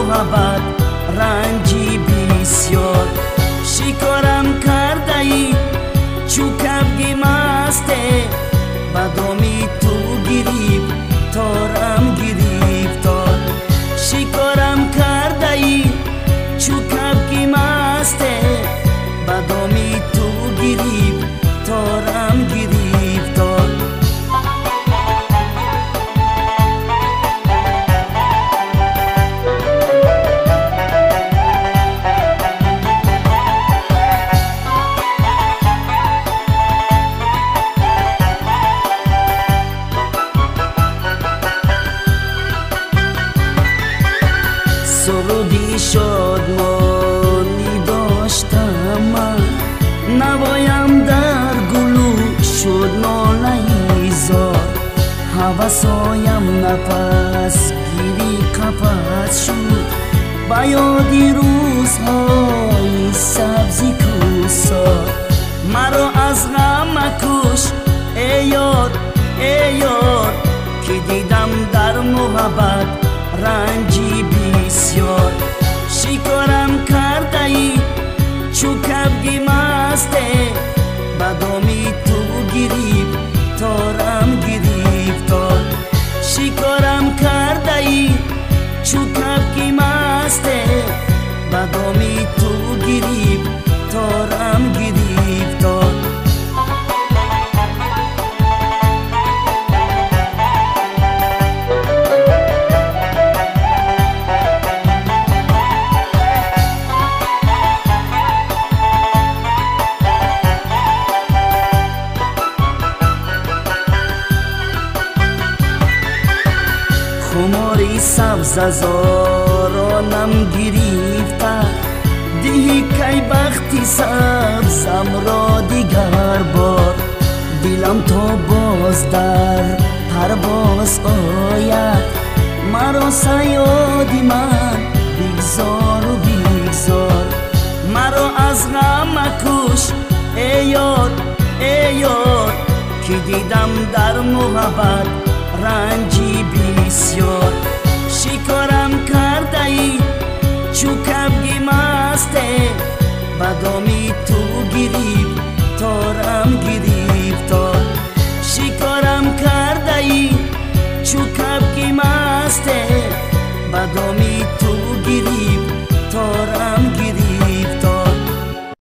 محبت رنجی بسیار شکارم کرده‌ای چو کبک مسته بدامی تو گریفتارم گریفتار شکارم کرده‌ای چو کبک مسته بدامی تو گریفتارم گریفتار سرودی شادمانی داشتم من نوایم در گلو شد ناله‌ای زار هوسایم نفس گیری قفس شد به یادی روزهای سبزی کوسار مرا از غم مکش ای یار که دیدم در محبت رنجی بسیار شکارم کرده‌ای چو کبک مسته بدامی تو گریفتارم گریفتار شکارم کرده‌ای چو کبک مسته بدامی تو گریفتارم گریفتار خماری سبز از آرانم گریفته دیگه کی بختی سبزم را دیگر بار دلم تا باز در پرواز آید مرا سیادی من بگذار و بگذار مرا از غم مکش ای یار که دیدم در محبت رنجی بسیار شکارم کرده‌ای چو کبک مسته بدامی تو گریفتارم گریفتار شکارم کرده‌ای چو کبک مسته بدامی